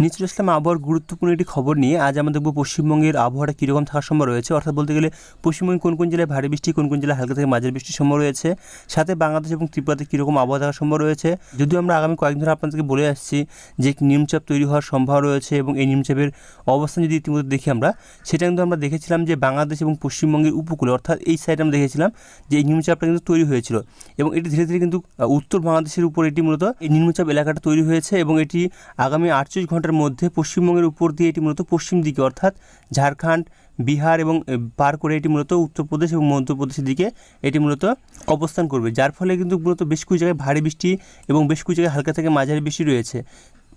নিচে আসলাম আবহাওয়ার গুরুত্বপূর্ণ একটি খবর নিয়ে। আজ আমরা দেখব পশ্চিমবঙ্গের আবহাওয়াটা কীরকম থাকার সম্ভব রয়েছে, অর্থাৎ বলতে গেলে পশ্চিমবঙ্গে কোন কোন জেলায় ভারী বৃষ্টি, কোন কোন জেলায় হালকা থেকে মাঝারি বৃষ্টির সম্ভব রয়েছে, সাথে বাংলাদেশ এবং ত্রিপুরাতে কীরকম আবহাওয়া থাকার সম্ভব রয়েছে। যদিও আমরা আগামী কয়েকদিন ধরে আপনাদেরকে বলে আসছি যে নিম্নচাপ তৈরি হওয়ার সম্ভাবনা রয়েছে এবং এই নিম্নচাপের অবস্থান যদি ইতিমধ্যে দেখি আমরা, সেটা কিন্তু আমরা দেখেছিলাম যে বাংলাদেশ এবং পশ্চিমবঙ্গের উপকূলে, অর্থাৎ এই সাইডে আমরা দেখেছিলাম যে এই নিম্নচাপটা কিন্তু তৈরি হয়েছিল এবং এটি ধীরে ধীরে কিন্তু উত্তর বাংলাদেশের উপর এটি মূলত এই নিম্নচাপ এলাকাটা তৈরি হয়েছে এবং এটি আগামী 48 ঘন্টার মধ্যে পশ্চিমবঙ্গের উপর দিয়ে এটি মূলত পশ্চিম দিকে অর্থাৎ ঝাড়খণ্ড, বিহার এবং পার করে এটি মূলত উত্তরপ্রদেশ এবং মধ্যপ্রদেশের দিকে এটি মূলত অবস্থান করবে, যার ফলে কিন্তু মূলত বেশ কিছু জায়গায় ভারী বৃষ্টি এবং বেশ কিছু জায়গায় হালকা থেকে মাঝারি বৃষ্টি রয়েছে।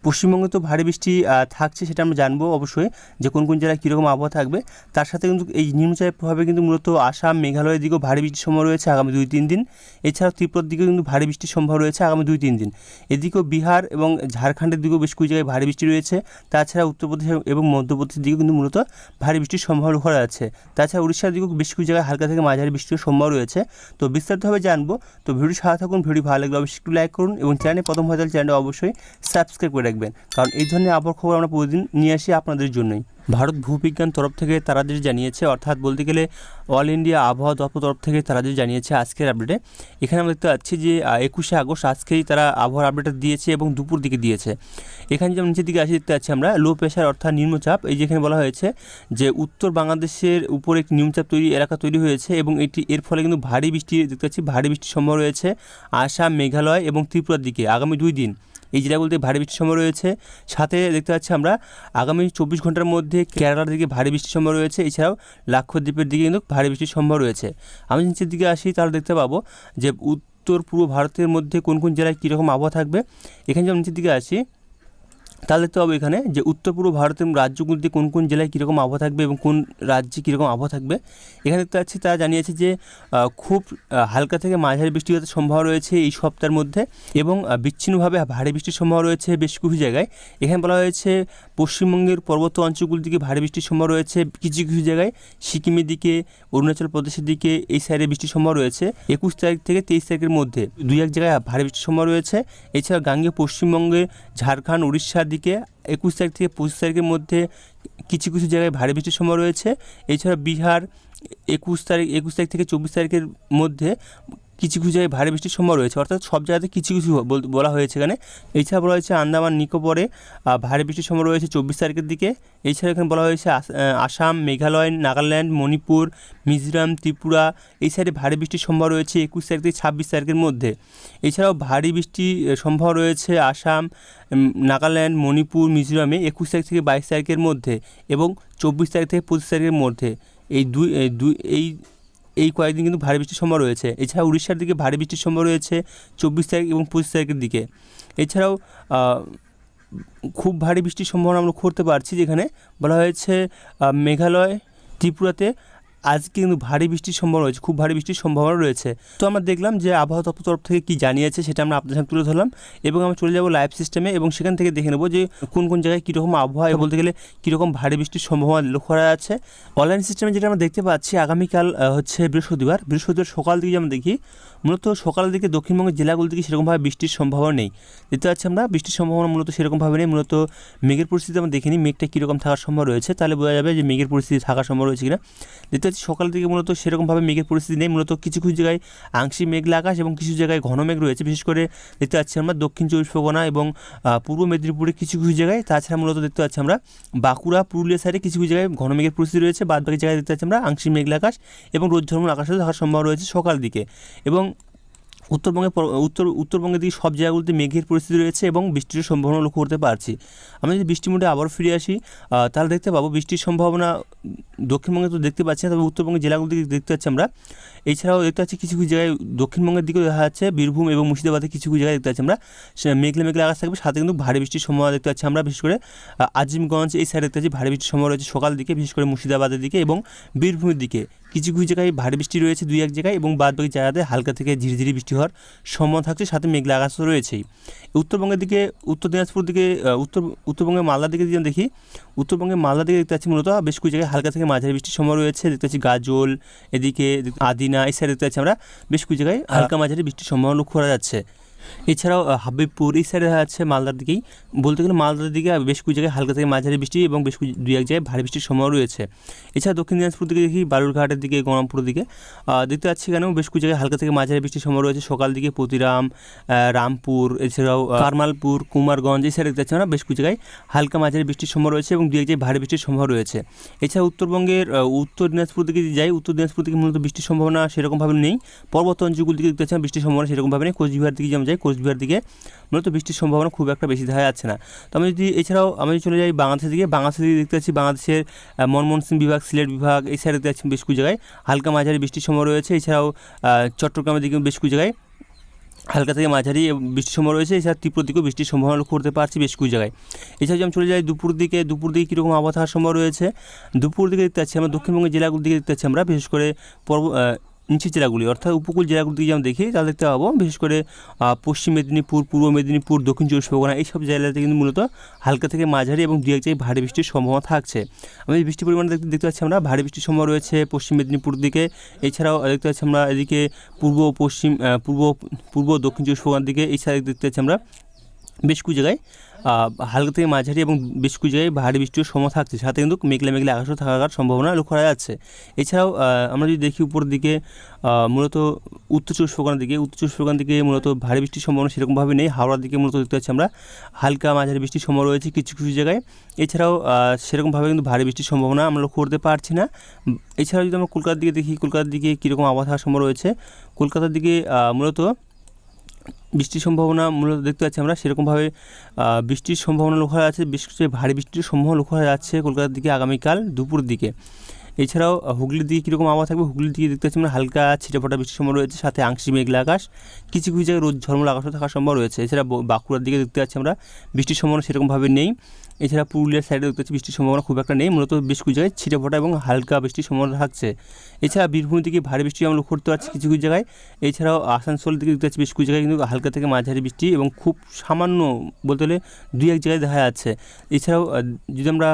পশ্চিমবঙ্গে তো ভারী বৃষ্টি থাকছে, সেটা আমরা জানবো অবশ্যই যে কোন কোন জেলায় কীরকম আবহাওয়া থাকবে। তার সাথে কিন্তু এই নিম্নচাপের প্রভাবে কিন্তু মূলত আসাম, মেঘালয়ের দিকেও ভারী বৃষ্টির সম্ভাবনা রয়েছে আগামী 2-3 দিন। এছাড়াও ত্রিপুরার দিকেও কিন্তু ভারী বৃষ্টির সম্ভাবনা রয়েছে আগামী 2-3 দিন। এদিকেও বিহার এবং ঝাড়খণ্ডের দিকেও বেশ কিছু জায়গায় ভারী বৃষ্টি রয়েছে। তাছাড়া উত্তরপ্রদেশ এবং মধ্যপ্রদেশের দিকেও কিন্তু মূলত ভারী বৃষ্টির সম্ভাবনা করা যাচ্ছে। তাছাড়া উড়িষ্যার দিকেও বেশ কিছু জায়গায় হালকা থেকে মাঝারি বৃষ্টির সম্ভাবনা রয়েছে। তো বিস্তারিতভাবে জানবো। তো ভিডিও সাথে থাকুন, ভিডিও ভালো লাগলে অবশ্যই একটু লাইক করুন এবং চ্যানেলে প্রথম হয়ে থাকলে চ্যানেলটা অবশ্যই সাবস্ক্রাইব করে রাখবেন, কারণ এই ধরনের আবহাওয়ার খবর আমরা প্রতিদিন নিয়ে আসি আপনাদের জন্যই। ভারত ভূবিজ্ঞান তরফ থেকে তারা যে জানিয়েছে, অর্থাৎ বলতে গেলে অল ইন্ডিয়া আবহাওয়া দপ্তর তরফ থেকে তারা যে জানিয়েছে আজকের আপডেটে, এখানে আমরা দেখতে পাচ্ছি যে 21শে আগস্ট আজকেই তারা আবহাওয়ার আপডেটটা দিয়েছে এবং দুপুর দিকে দিয়েছে। এখানে যেমন নিচের দিকে আসি দেখতে পাচ্ছি আমরা লো প্রেশার অর্থাৎ নিম্নচাপ, এই যেখানে বলা হয়েছে যে উত্তর বাংলাদেশের উপর একটি নিম্নচাপ এলাকা তৈরি হয়েছে এবং এর ফলে কিন্তু ভারী বৃষ্টি দেখতে পাচ্ছি, ভারী বৃষ্টির সম্ভাবনা রয়েছে আসাম, মেঘালয় এবং ত্রিপুরার দিকে আগামী 2 দিন। এই জেলাগুলিতে ভারী বৃষ্টির সম্ভাবনা রয়েছে। সাথে দেখতে পাচ্ছি আমরা আগামী 24 ঘন্টার মধ্যে কেরালার দিকে ভারী বৃষ্টির সম্ভাবনা রয়েছে। এছাড়াও লাক্ষদ্বীপের দিকে কিন্তু ভারী বৃষ্টির সম্ভাবনা রয়েছে। আমি নিচের দিকে আসি, তাহলে দেখতে পাবো যে উত্তর পূর্ব ভারতের মধ্যে কোন কোন জেলায় কীরকম আবহাওয়া থাকবে। এখানে যখন নিচের দিকে আসি, তাহলে দেখতে পাবো এখানে যে উত্তর পূর্ব ভারতের রাজ্যগুলিতে কোন কোন জেলায় কীরকম আবহাওয়া থাকবে এবং কোন রাজ্যে কীরকম আবহাওয়া থাকবে। এখানে দেখতে পাচ্ছি তারা জানিয়েছে যে খুব হালকা থেকে মাঝারি বৃষ্টিপাতের সম্ভাবনা রয়েছে এই সপ্তাহের মধ্যে এবং বিচ্ছিন্নভাবে ভারী বৃষ্টির সম্ভাবনা রয়েছে বেশ কিছু জায়গায়। এখানে বলা হয়েছে পশ্চিমবঙ্গের পর্বত অঞ্চলগুলির দিকে ভারী বৃষ্টির সম্ভাবনা রয়েছে কিছু কিছু জায়গায়, সিকিমের দিকে, অরুণাচল প্রদেশের দিকে এই সাইডে বৃষ্টির সম্ভাবনা রয়েছে 21 তারিখ থেকে 23 তারিখের মধ্যে 2-1 জায়গায় ভারী বৃষ্টির সম্ভাবনা রয়েছে। এছাড়া গাঙ্গেয় পশ্চিমবঙ্গে, ঝাড়খণ্ড, উড়িষ্যার দিকে 21 তারিখ থেকে 25 তারিখের মধ্যে কিছু কিছু জায়গায় ভারী বৃষ্টির সম্ভাবনা রয়েছে। এছাড়া বিহার 21 তারিখ থেকে 24 তারিখের মধ্যে কিছু কিছু জায়গায় ভারী বৃষ্টির সম্ভাবনা রয়েছে, অর্থাৎ সব জায়গাতে কিছু কিছু বলা হয়েছে এখানে। এছাড়া বলা হয়েছে আন্দামান নিকোবরে ভারী বৃষ্টির সম্ভাবনা রয়েছে 24 তারিখের দিকে। এছাড়া এখানে বলা হয়েছে আসাম, মেঘালয়, নাগাল্যান্ড, মণিপুর, মিজোরাম, ত্রিপুরা এই সাইডে ভারী বৃষ্টির সম্ভাবনা রয়েছে 21 তারিখ থেকে 26 তারিখের মধ্যে। এছাড়াও ভারী বৃষ্টির সম্ভাবনা রয়েছে আসাম, নাগাল্যান্ড, মণিপুর, মিজোরামে 21 তারিখ থেকে 22 তারিখের মধ্যে এবং 24 তারিখ থেকে 25 তারিখের মধ্যে। এই কয়েকদিন কিন্তু ভারী বৃষ্টির সম্ভাবনা রয়েছে। এছাড়া উড়িষ্যার দিকে ভারী বৃষ্টির সম্ভাবনা রয়েছে 24 তারিখ এবং 25 তারিখের দিকে। এছাড়াও খুব ভারী বৃষ্টির সম্ভাবনা আমরা করতে পারছি, যেখানে বলা হয়েছে মেঘালয়, ত্রিপুরাতে আজকে কিন্তু ভারী বৃষ্টির সম্ভাবনা রয়েছে, খুব ভারী বৃষ্টির সম্ভাবনা রয়েছে। তো আমরা দেখলাম যে আবহাওয়া দপ্তর তরফ থেকে কী জানিয়েছে সেটা আমরা আপনাদের সামনে তুলে ধরলাম এবং আমরা চলে যাব লাইভ সিস্টেমে এবং সেখান থেকে দেখে নেব যে কোন কোন জায়গায় কীরকম আবহাওয়া, বলতে গেলে কীরকম ভারী বৃষ্টির সম্ভাবনা লক্ষ্য করা যাচ্ছে। অনলাইন সিস্টেমে যেটা আমরা দেখতে পাচ্ছি, আগামীকাল হচ্ছে বৃহস্পতিবার সকাল দিকে যেমন দেখি, মূলত সকালের দিকে দক্ষিণবঙ্গের জেলাগুলো দিকে সেরকমভাবে বৃষ্টির সম্ভাবনা নেই। দেখতে পাচ্ছি আমরা বৃষ্টির সম্ভাবনা মূলত সেরকমভাবে নেই। মূলত মেঘের পরিস্থিতি আমরা দেখিনি, মেঘটা কীরকম থাকার সম্ভাবনা রয়েছে, তাহলে বোঝা যাবে যে মেঘের পরিস্থিতি থাকার সম্ভাবনা রয়েছে কিনা। দেখতে পাচ্ছি সকালের দিকে মূলত সেরকমভাবে মেঘের পরিস্থিতি নেই, মূলত কিছু কিছু জায়গায় আংশিক মেঘলা আকাশ এবং কিছু জায়গায় ঘন মেঘ রয়েছে। বিশেষ করে দেখতে পাচ্ছি আমরা দক্ষিণ 24 পরগনা এবং পূর্ব মেদিনীপুরে কিছু কিছু জায়গায়। তাছাড়া মূলত দেখতে পাচ্ছি আমরা বাঁকুড়া, পুরুলিয়া সাইডে কিছু কিছু জায়গায় ঘন মেঘের পরিস্থিতি রয়েছে। বাদবাকি জায়গায় দেখতে পাচ্ছি আমরা আংশিক মেঘলা আকাশ এবং রোদ ঝলমল আকাশে থাকার সম্ভাবনা রয়েছে সকাল দিকে। এবং উত্তরবঙ্গের দিকে সব জায়গাগুলোতে মেঘের পরিস্থিতি রয়েছে এবং বৃষ্টির সম্ভাবনা লক্ষ্য করতে পারছি। আমরা যদি বৃষ্টি মোডে আবার ফিরে আসি, তাহলে দেখতে পাবো বৃষ্টির সম্ভাবনা দক্ষিণবঙ্গে তো দেখতে পাচ্ছি না, তবে উত্তরবঙ্গের জেলাগুলো দিকে দেখতে পাচ্ছি আমরা। এছাড়াও দেখতে পাচ্ছি কিছু কিছু জায়গায় দক্ষিণবঙ্গের দিকেও দেখা যাচ্ছে, বীরভূম এবং মুর্শিদাবাদে কিছু কিছু জায়গায় দেখতে পাচ্ছি আমরা মেঘলা আকাশ থাকবে, সাথে কিন্তু ভারী বৃষ্টির সম্ভাবনা দেখতে পাচ্ছি আমরা। বিশেষ করে আজিমগঞ্জ এই সাইডে দেখতে পাচ্ছি ভারী বৃষ্টির সম্ভাবনা রয়েছে সকাল দিকে, বিশেষ করে মুর্শিদাবাদের দিকে এবং বীরভূমের দিকে কিছু কিছু জায়গায় ভারী বৃষ্টি রয়েছে 2-1 জায়গায় এবং বাদবাকি জায়গাতে হালকা থেকে ঝিরিঝিরি বৃষ্টি হওয়ার সম্ভাবনা থাকছে, সাথে মেঘলা আকাশ তো রয়েছেই। উত্তরবঙ্গের দিকে, উত্তর দিনাজপুর দিকে, উত্তরবঙ্গের মালদার দিকে যদি দেখি, উত্তরবঙ্গের মালদার দিকে দেখতে পাচ্ছি মূলত বেশ কিছু জায়গায় হালকা থেকে মাঝারি বৃষ্টির সম্ভাবনা রয়েছে। দেখতে পাচ্ছি গাজল, এদিকে আদিনা এই সাইডে দেখতে পাচ্ছি আমরা বেশ কিছু জায়গায় হালকা মাঝারি বৃষ্টির সম্ভাবনা লক্ষ্য করা যাচ্ছে। এছাড়াও হাবিবপুর এই সাইডে দেখা যাচ্ছে মালদার দিকেই, বলতে গেলে মালদার দিকে বেশ কিছু জায়গায় হালকা থেকে মাঝারি বৃষ্টি এবং বেশ দুই এক জায়গায় ভারী বৃষ্টির সম্ভাবনা রয়েছে। এছাড়া দক্ষিণ দিনাজপুর দিকে দেখি বালুরঘাটের দিকে, গরমপুরের দিকে দেখতে পাচ্ছি এখানেও বেশ কিছু জায়গায় হালকা থেকে মাঝারি বৃষ্টির সম্ভাবনা রয়েছে। সকাল দিকে প্রতিরাম, রামপুর, এছাড়াও কারমালপুর, কুমারগঞ্জ এই সাইডে দেখতে পাচ্ছি আমরা বেশ কিছু জায়গায় হালকা মাঝারি বৃষ্টির সম্ভাবনা রয়েছে এবং দুই এক জায়গায় ভারী বৃষ্টির সম্ভাবনা রয়েছে। এছাড়া উত্তরবঙ্গের উত্তর দিনাজপুর দিকে যদি যাই, উত্তর দিনাজপুর দিকে মূলত বৃষ্টির সম্ভাবনা সেরকমভাবে নেই। পর্বত অঞ্চলগুলো দিকে দেখতে পাচ্ছি বৃষ্টির সম্ভাবনা সেরকমভাবে নেই। কোচবিহার দিকে যেমন যাই, কোচবিহার দিকে মূলত বৃষ্টির সম্ভাবনা খুব একটা বেশি দেখা যাচ্ছে না। তো আমি যদি এছাড়াও আমি চলে যাই বাংলাদেশের দিকে, বাংলাদেশের দিকে দেখতে পাচ্ছি বাংলাদেশের ময়মনসিংহ বিভাগ, সিলেট বিভাগ এই সাইডে দেখতে পাচ্ছি বেশ কিছু জায়গায় হালকা মাঝারি বৃষ্টির সম্ভাবনা রয়েছে। এছাড়াও চট্টগ্রামের দিকে বেশ কিছু জায়গায় হালকা থেকে মাঝারি বৃষ্টির সম্ভাবনা রয়েছে। এছাড়া তীব্র দিকেও বৃষ্টির সম্ভাবনা লক্ষ্য করতে পারছি বেশ কিছু জায়গায়। এছাড়া আমি চলে যাই দুপুর দিকে, দুপুর দিকে কীরকম আবহাওয়া থাকার সম্ভাবনা রয়েছে। দুপুর দিকে দেখতে পাচ্ছি আমরা দক্ষিণবঙ্গের জেলাগুলোর দিকে দেখতে পাচ্ছি আমরা বিশেষ করে নিচের জেলাগুলি অর্থাৎ উপকূল জেলাগুলির দিকে যেমন দেখি তাহলে দেখতে পাবো বিশেষ করে পশ্চিম মেদিনীপুর, পূর্ব মেদিনীপুর, দক্ষিণ চব্বিশ পরগনা এইসব জেলাতে কিন্তু মূলত হালকা থেকে মাঝারি এবং দু এক জায়গায় ভারী বৃষ্টির সম্ভাবনা থাকছে। আমি বৃষ্টির পরিমাণ দেখতে পাচ্ছি আমরা ভারী বৃষ্টির সম্ভাবনা রয়েছে পশ্চিম মেদিনীপুর দিকে। এছাড়াও দেখতে পাচ্ছি আমরা এদিকে পূর্ব পশ্চিম পূর্ব দক্ষিণ চব্বিশ পরগনার দিকে এই সাইডে দেখতে পাচ্ছি আমরা বেশ কিছু জায়গায় হালকা থেকে মাঝারি এবং বেশ কিছু জায়গায় ভারী বৃষ্টির সম্ভাবনা থাকছে। সাথে কিন্তু মেঘলা মেঘলা আকাশও থাকার সম্ভাবনা লক্ষ্য করা যাচ্ছে। এছাড়াও আমরা যদি দেখি উপরের দিকে মূলত উত্তর চব্বিশ পরগনার দিকে, উত্তর চব্বিশ পরগনার দিকে মূলত ভারী বৃষ্টির সম্ভাবনা সেরকমভাবে নেই। হাওড়ার দিকে মূলত দেখতে পাচ্ছি আমরা হালকা মাঝারি বৃষ্টির সম্ভাবনা রয়েছে কিছু কিছু জায়গায়। এছাড়াও সেরকমভাবে কিন্তু ভারী বৃষ্টির সম্ভাবনা আমরা লক্ষ্য করতে পারছি না। এছাড়াও যদি আমরা কলকাতার দিকে দেখি, কলকাতার দিকে কীরকম আবহাওয়া থাকার সম্ভাবনা রয়েছে। কলকাতার দিকে মূলত বৃষ্টির সম্ভাবনা মূলত দেখতে পাচ্ছি আমরা সেরকমভাবে বৃষ্টির সম্ভাবনা লক্ষ্য করা যাচ্ছে, বিশেষ করে ভারী বৃষ্টির সম্ভাবনা লক্ষ্য করা যাচ্ছে কলকাতার দিকে আগামীকাল দুপুর দিকে। এছাড়াও হুগলির দিকে কীরকম আবহাওয়া থাকবে, হুগলির দিকে দেখতে পাচ্ছি আমরা হালকা ছিটেফোঁটা বৃষ্টির সম্ভাবনা রয়েছে, সাথে আংশিক মেঘলা আকাশ, কিছু কিছু জায়গায় রোদ ঝলমল আকাশও থাকার সম্ভাবনা রয়েছে। এছাড়া বাঁকুড়ার দিকে দেখতে পাচ্ছি আমরা বৃষ্টির সম্ভাবনা সেরকমভাবে নেই। এছাড়া পুরুলিয়ার সাইডে দেখতে পাচ্ছি বৃষ্টির সম্ভাবনা খুব একটা নেই, মূলত বেশ কিছু জায়গায় ছিটেফোঁটা এবং হালকা বৃষ্টির সম্ভাবনা থাকছে। এছাড়া বীরভূম দিকে ভারী বৃষ্টি আমরা লক্ষ্য করতে পারছি কিছু কিছু জায়গায়। এছাড়াও আসানসোল দিকে দেখতে পাচ্ছি বেশ কিছু জায়গায় কিন্তু হালকা থেকে মাঝারি বৃষ্টি এবং খুব সামান্য বলতে গেলে দুই এক জায়গায় দেখা যাচ্ছে। এছাড়াও যদি আমরা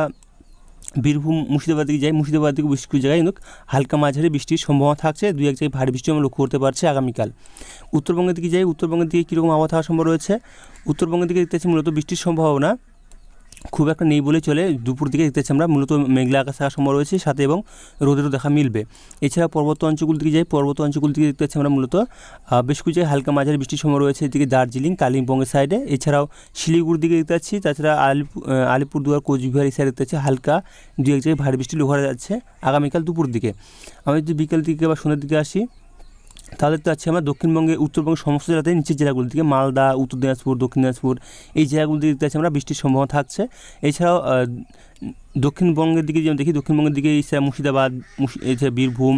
বীরভূম মুর্শিদাবাদ দিকে যাই, মুর্শিদাবাদ দিকে বেশ কিছু জায়গায় কিন্তু হালকা মাঝারি বৃষ্টির সম্ভাবনা থাকছে, দুই এক জায়গায় ভারী বৃষ্টি আমরা লক্ষ্য করতে পারছি আগামীকাল। উত্তরবঙ্গের দিকে যাই, উত্তরবঙ্গের দিকে কীরকম আবহাওয়া থাকার সম্ভাবনা রয়েছে। উত্তরবঙ্গের দিকে দেখতে পাচ্ছি মূলত বৃষ্টির সম্ভাবনা খুব একটা নেই বলে চলে। দুপুর দিকে দেখতে পাচ্ছি আমরা মূলত মেঘলা আকাশ থাকার সম্ভাবনা রয়েছে, সাথে এবং রোদেরও দেখা মিলবে। এছাড়া পর্বত অঞ্চলগুলোর দিকে যাই, পর্বত অঞ্চলগুলোর দিকে দেখতে পাচ্ছি আমরা মূলত বেশ কিছু জায়গায় হালকা মাঝারি বৃষ্টির সম্ভাবনা রয়েছে, এদিকে দার্জিলিং, কালিম্পংয়ের সাইডে। এছাড়াও শিলিগুড়ির দিকে দেখতে পাচ্ছি, তাছাড়া আলিপুরদুয়ার, কোচবিহার এই সাইডে দেখতে পাচ্ছি হালকা দু এক জায়গায় ভারী বৃষ্টি লক্ষ্য করা যাচ্ছে আগামীকাল দুপুর দিকে। আমি যদি বিকেল দিকে বা সন্ধ্যের দিকে আসি তাহলে দেখতে পাচ্ছি আমরা দক্ষিণবঙ্গে, উত্তরবঙ্গের সমস্ত জেলাতে নিচের জেলাগুলোর দিকে মালদা, উত্তর দিনাজপুর, দক্ষিণ দিনাজপুর এই জেলাগুলোর দিকে দেখতে পাচ্ছি আমরা বৃষ্টির সম্ভাবনা থাকছে। এছাড়াও দক্ষিণবঙ্গের দিকে যেমন দেখি, দক্ষিণবঙ্গের দিকে এছাড়া মুর্শিদাবাদ, এছাড়া বীরভূম,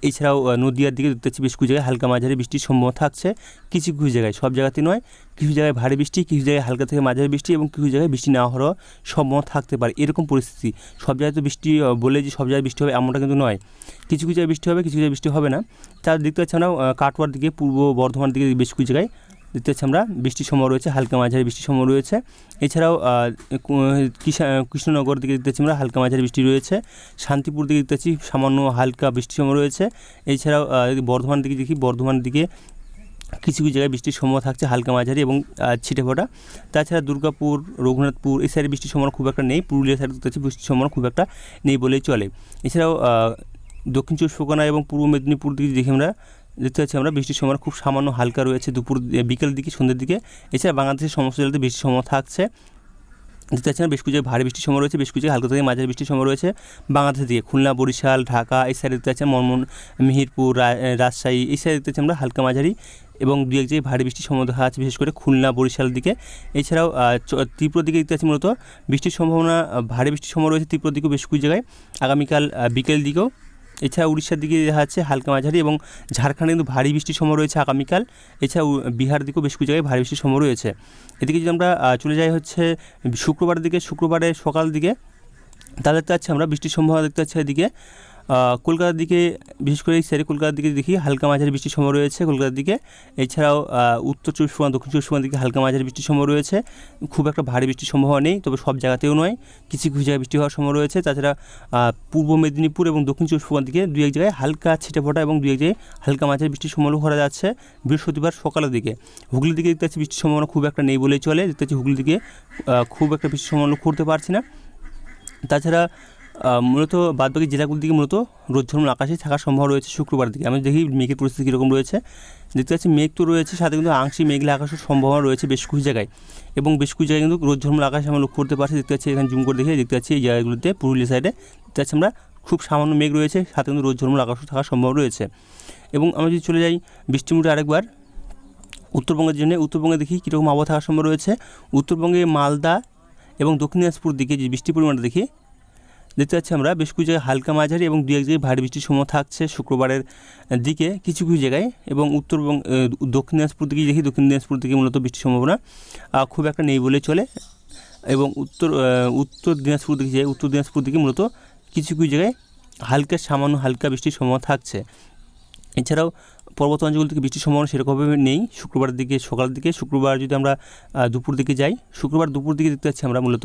এছাড়াও নদীয়ার দিকে দেখতে পাচ্ছি বেশ কিছু জায়গায় হালকা মাঝারি বৃষ্টির সম্ভাবনা থাকছে কিছু কিছু জায়গায়, সব জায়গাতে নয়। কিছু জায়গায় ভারী বৃষ্টি, কিছু জায়গায় হালকা থেকে মাঝারি বৃষ্টি এবং কিছু জায়গায় বৃষ্টি না হওয়ার সম্ভাবনা থাকতে পারে, এরকম পরিস্থিতি। সব জায়গায় তো বৃষ্টি বলে যে সব জায়গায় বৃষ্টি হবে এমনটা কিন্তু নয়, কিছু কিছু জায়গায় বৃষ্টি হবে, কিছু জায়গায় বৃষ্টি হবে না। তার দেখতে পাচ্ছি আমরা কাটোয়ার দিকে, পূর্ব বর্ধমান দিকে বেশ কিছু জায়গায় দেখতে পাচ্ছি আমরা বৃষ্টির সম্ভাবনা রয়েছে, হালকা মাঝারি বৃষ্টির সম্ভাবনা রয়েছে। এছাড়াও কৃষ্ণনগর দিকে দেখতে পাচ্ছি আমরা হালকা মাঝারি বৃষ্টি রয়েছে, শান্তিপুর দিকে দেখতে পাচ্ছি সামান্য হালকা বৃষ্টির সম্ভাবনা রয়েছে। এছাড়াও বর্ধমান দিকে দেখি, বর্ধমান দিকে কিছু কিছু জায়গায় বৃষ্টির সম্ভাবনা থাকছে হালকা মাঝারি এবং ছিটেফোঁটা। তাছাড়া দুর্গাপুর, রঘুনাথপুর এই সাইডে বৃষ্টির সম্ভাবনা খুব একটা নেই, পুরুলিয়া সাইডে দেখতে পাচ্ছি বৃষ্টির সম্ভাবনা খুব একটা নেই বলেই চলে। এছাড়াও দক্ষিণ চব্বিশ পরগনা এবং পূর্ব মেদিনীপুর দিকে দেখি আমরা দেখতে পাচ্ছি আমরা বৃষ্টির সম্ভাবনা খুব সামান্য হালকা রয়েছে দুপুর বিকেল দিকে, সন্ধ্যের দিকে। এছাড়া বাংলাদেশের সমস্ত জেলাতে বৃষ্টির সম্ভাবনা থাকছে, দেখতে পাচ্ছি না বেশ কিছু জায়গায় ভারী বৃষ্টির সময় রয়েছে, বেশ কিছু জায়গায় হালকা থেকে মাঝারি বৃষ্টির সময় রয়েছে বাংলাদেশের দিকে। খুলনা, বরিশাল, ঢাকা এই সাইডে দেখতে পাচ্ছি মেহেরপুর, রাজশাহী এই সাইডে দেখতে পাচ্ছি আমরা হালকা মাঝারি এবং দু এক জায়গায় ভারী বৃষ্টির সম্ভাবনা দেখা যাচ্ছে, বিশেষ করে খুলনা, বরিশালের দিকে। এছাড়াও ত্রিপুরার দিকে দেখতে পাচ্ছি মূলত বৃষ্টির সম্ভাবনা, ভারী বৃষ্টির সময় রয়েছে ত্রিপুরার দিকেও বেশ কিছু জায়গায় আগামীকাল বিকেল দিকেও। এছাড়া উড়িষ্যার দিকে দেখা যাচ্ছে হালকা মাঝারি এবং ঝাড়খণ্ডে কিন্তু ভারী বৃষ্টির সময় রয়েছে আগামীকাল। এছাড়া বিহার দিকেও বেশ কিছু জায়গায় ভারী বৃষ্টির সময় রয়েছে। এদিকে যদি আমরা চলে যাই হচ্ছে শুক্রবারের দিকে, শুক্রবারে সকাল দিকে তাহলে দেখতে পাচ্ছি আমরা বৃষ্টির সম্ভাবনা দেখতে পাচ্ছি এদিকে কলকাতার দিকে, বিশেষ করে এই সাইডে কলকাতার দিকে দেখি হালকা মাঝারি বৃষ্টির সম্ভাবনা রয়েছে কলকাতার দিকে। এছাড়াও উত্তর চব্বিশ পরগনা, দক্ষিণ চব্বিশ পরগনার দিকে হালকা মাঝারি বৃষ্টির সম্ভাবনা রয়েছে। খুব একটা ভারী বৃষ্টির সম্ভাবনা নেই, তবে সব জায়গাতেও নয়, কিছু কিছু জায়গায় বৃষ্টি হওয়ার সম্ভাবনা রয়েছে। তাছাড়া পূর্ব মেদিনীপুর এবং দক্ষিণ চব্বিশ পরগনার দিকে দু এক জায়গায় হালকা ছিটেফোঁটা এবং দু এক জায়গায় হালকা মাঝারি বৃষ্টির সম্ভাবনা করা যাচ্ছে বৃহস্পতিবার সকালের দিকে। হুগলির দিকে দেখতে পাচ্ছি বৃষ্টির সম্ভাবনা খুব একটা নেই বলেই চলে, দেখতে পাচ্ছি হুগলির দিকে খুব একটা বৃষ্টির সম্ভাবনা করতে পারছি না। তাছাড়া মূলত বাদবাকি জেলাগুলির দিকে মূলত রোদ ঝলমল আকাশে থাকার সম্ভাবনা রয়েছে শুক্রবার দিকে। আমি দেখি মেঘের পরিস্থিতি কীরকম রয়েছে। দেখতে পাচ্ছি মেঘ তো রয়েছে, সাথে কিন্তু আংশিক মেঘলা আকাশের সম্ভাবনা রয়েছে বেশ কিছু জায়গায়, এবং বেশ কিছু জায়গায় কিন্তু রোদ ঝলমল আকাশ আমরা লক্ষ্য করতে পারছি। দেখতে পাচ্ছি এখানে জুম করে দেখে দেখতে পাচ্ছি এই জায়গাগুলিতে পুরুলিয়া সাইডে দেখতে পাচ্ছি আমরা খুব সামান্য মেঘ রয়েছে, সাথে কিন্তু রোদ ঝলমল আকাশও থাকার সম্ভাবনা রয়েছে। এবং আমি যদি চলে যাই বৃষ্টির মুডে আরেকবার উত্তরবঙ্গের জন্য, উত্তরবঙ্গে দেখি কীরকম আবহাওয়া থাকার সম্ভাবনা রয়েছে। উত্তরবঙ্গে মালদা এবং দক্ষিণ দিনাজপুর দিকে যে বৃষ্টির পরিমাণটা দেখি, দেখতে পাচ্ছি আমরা বেশ কিছু জায়গায় হালকা মাঝারি এবং দু এক জায়গায় ভারী বৃষ্টির সম্ভাবনা থাকছে শুক্রবারের দিকে কিছু কিছু জায়গায়। এবং দক্ষিণ দিনাজপুর দিকে দেখি, দক্ষিণ দিনাজপুর দিকে মূলত বৃষ্টির সম্ভাবনা খুব একটা নেই বলে চলে। এবং উত্তর দিনাজপুর দিকে যাই, উত্তর দিনাজপুর দিকে মূলত কিছু কিছু জায়গায় সামান্য হালকা বৃষ্টির সম্ভাবনা থাকছে। এছাড়াও পর্বত অঞ্চল থেকে বৃষ্টির সম্ভাবনা সেরকমভাবে নেই শুক্রবারের দিকে সকালের দিকে। শুক্রবার যদি আমরা দুপুর দিকে যাই, শুক্রবার দুপুর দিকে দেখতে পাচ্ছি আমরা মূলত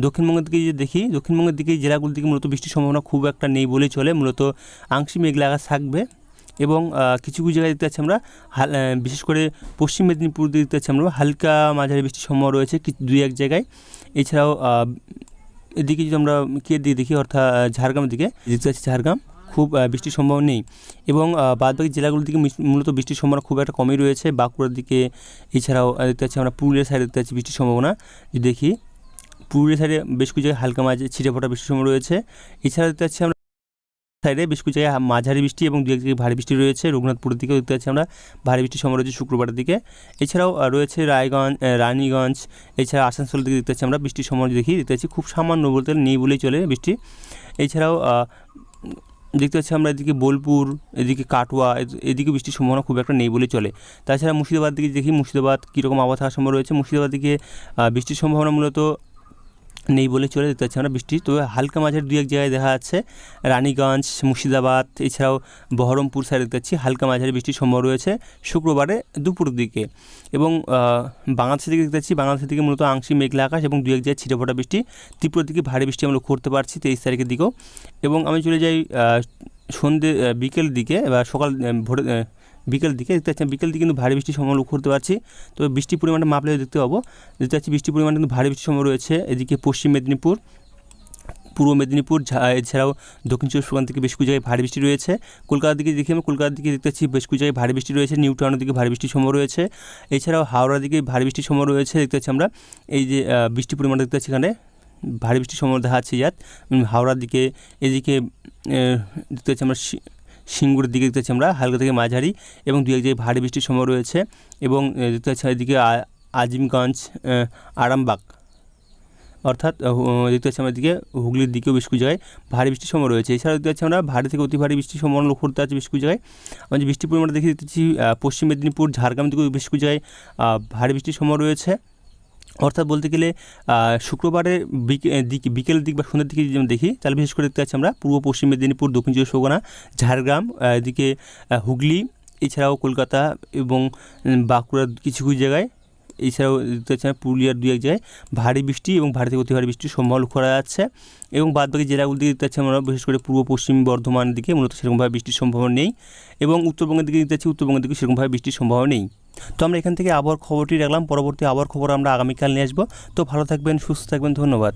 দক্ষিণবঙ্গের দিকে যদি দেখি, দক্ষিণবঙ্গের দিকে জেলাগুলির দিকে মূলত বৃষ্টির সম্ভাবনা খুব একটা নেই বলেই চলে, মূলত আংশিক মেঘলা আকাশ থাকবে। এবং কিছু কিছু জায়গায় দেখতে পাচ্ছি আমরা বিশেষ করে পশ্চিম মেদিনীপুর দিকে দেখতে পাচ্ছি আমরা হালকা মাঝারি বৃষ্টির সম্ভাবনা রয়েছে দুই এক জায়গায়। এছাড়াও এদিকে যদি আমরা কে দিকে দেখি, অর্থাৎ ঝাড়গ্রামের দিকে দেখতে পাচ্ছি ঝাড়গ্রাম খুব বৃষ্টির সম্ভাবনা নেই। এবং বাদবাকি জেলাগুলির দিকে মূলত বৃষ্টির সম্ভাবনা খুব একটা কমই রয়েছে। বাঁকুড়ার দিকে, এছাড়াও দেখতে পাচ্ছি আমরা পুরুলিয়া সাইডে দেখতে পাচ্ছি বৃষ্টির সম্ভাবনা যদি দেখি, পুরুলিয়া সাইডে বেশ কিছু জায়গায় হালকা মাঝে ছিটেফোঁটা বৃষ্টির সম্ভাবনা রয়েছে। এছাড়া দেখতে পাচ্ছি আমরা সাইডে বেশ কিছু জায়গায় মাঝারি বৃষ্টি এবং দু এক জায়গায় ভারী বৃষ্টি রয়েছে। রঘুনাথপুরের দিকেও দেখতে পাচ্ছি আমরা ভারী বৃষ্টির সম্ভাবনা রয়েছে শুক্রবারের দিকে। এছাড়াও রয়েছে রানীগঞ্জ, এছাড়া আসানসোলের দিকে দেখতে পাচ্ছি আমরা বৃষ্টির সম্ভাবনা দেখি, দেখতে পাচ্ছি খুব সামান্য বলতে নেই বলেই চলে বৃষ্টি। এছাড়াও দেখতে পাচ্ছি আমরা এদিকে বোলপুর, এদিকে কাটোয়া, এদিকে বৃষ্টির সম্ভাবনা খুব একটা নেই বলে চলে। তাছাড়া মুর্শিদাবাদ দিকে দেখি, মুর্শিদাবাদ কীরকম আবহাওয়া থাকার সম্ভাবনা রয়েছে। মুর্শিদাবাদ দিকে বৃষ্টির সম্ভাবনা মূলত নেই বলে চলে, দেখতে পাচ্ছি আমরা বৃষ্টি, তবে হালকা মাঝারি দু এক জায়গায় দেখা যাচ্ছে রানীগঞ্জ, মুর্শিদাবাদ, এছাড়াও বহরমপুর সাইডে দেখতে পাচ্ছি হালকা মাঝারি বৃষ্টির সম্ভাবনা রয়েছে শুক্রবারে দুপুরের দিকে। এবং বাংলাদেশের দিকে দেখতে পাচ্ছি, বাংলাদেশের দিকে মূলত আংশিক মেঘলা আকাশ এবং দু এক জায়গায় ছিটেফোঁটা বৃষ্টি, ত্রিপুরার দিকে ভারী বৃষ্টি আমরা লক্ষ্য করতে পারছি 23 তারিখের দিকেও। এবং আমি চলে যাই বিকেল দিকে বা বিকেল দিকে দেখতে পাচ্ছি, বিকেল দিকে কিন্তু ভারী বৃষ্টির সম্ভাবনা লক্ষ্য করতে পারছি। তবে বৃষ্টির পরিমাণটা মাপলে দেখতে পাবো, দেখতে পাচ্ছি বৃষ্টির পরিমাণ কিন্তু ভারী বৃষ্টির সম্ভাবনা রয়েছে এদিকে পশ্চিম মেদিনীপুর, পূর্ব মেদিনীপুর, এছাড়াও দক্ষিণ চব্বিশ পরগনা থেকে বেশ কিছু জায়গায় ভারী বৃষ্টি রয়েছে। কলকাতার দিকে দেখি, আমি কলকাতার দিকে দেখতে পাচ্ছি বেশ কিছু জায়গায় ভারী বৃষ্টি রয়েছে। নিউ টাউনের দিকে ভারী বৃষ্টির সম্ভাবনা রয়েছে। এছাড়াও হাওড়ার দিকে ভারী বৃষ্টির সম্ভাবনা রয়েছে। দেখতে পাচ্ছি আমরা এই যে বৃষ্টির পরিমাণ দেখতে পাচ্ছি এখানে ভারী বৃষ্টির সম্ভাবনা দেখা যাচ্ছে হাওড়ার দিকে। এদিকে দেখতে পাচ্ছি আমরা সিঙ্গুরের দিকে দেখতে পাচ্ছি আমরা হালকা থেকে মাঝারি এবং দু এক জায়গায় ভারী বৃষ্টির সম্ভাবনা রয়েছে। এবং দেখতে পাচ্ছি এদিকে আজিমগঞ্জ, আরামবাগ, অর্থাৎ দেখতে পাচ্ছি আমরা এদিকে হুগলির দিকেও বেশ কিছু জায়গায় ভারী বৃষ্টির সম্ভাবনা রয়েছে। এছাড়া দেখতে পাচ্ছি আমরা ভারী থেকে অতি ভারী বৃষ্টির সম্ভাবনা লক্ষ্য করতে পারছি বেশ কিছু জায়গায়। আমরা যে বৃষ্টির পরিমাণটা দেখতে পাচ্ছি পশ্চিম মেদিনীপুর, ঝাড়গ্রাম দিকেও বেশ কিছু জায়গায় ভারী বৃষ্টির সম্ভাবনা রয়েছে। অর্থাৎ বলতে গেলে শুক্রবারের বিকেলের দিক বা সন্ধ্যের দিকে যদি দেখি, তাহলে বিশেষ করে দেখতে পাচ্ছি আমরা পূর্ব পশ্চিম মেদিনীপুর, দক্ষিণ চব্বিশ পরগনা, ঝাড়গ্রাম, এদিকে হুগলি, এছাড়াও কলকাতা এবং বাঁকুড়ার কিছু কিছু জায়গায়, এছাড়াও দেখতে পাচ্ছি পুরুলিয়ার দু এক জায়গায় ভারী বৃষ্টি এবং ভারী থেকে অতি ভারী বৃষ্টির সম্ভাবনা লক্ষ্য করা যাচ্ছে। এবং বাদবাকি জেলাগুলি দিকে দেখতে পাচ্ছি আমরা বিশেষ করে পূর্ব পশ্চিম বর্ধমান দিকে মূলত সেরকমভাবে বৃষ্টির সম্ভাবনা নেই। এবং উত্তরবঙ্গের দিকে দেখতে পাচ্ছি উত্তরবঙ্গের দিকে সেরকমভাবে বৃষ্টির সম্ভাবনা নেই। তো আমরা এখান থেকে আবহাওয়ার খবরটি রাখলাম, পরবর্তী আবহাওয়ার খবর আমরা আগামীকাল নিয়ে আসবো। তো ভালো থাকবেন, সুস্থ থাকবেন, ধন্যবাদ।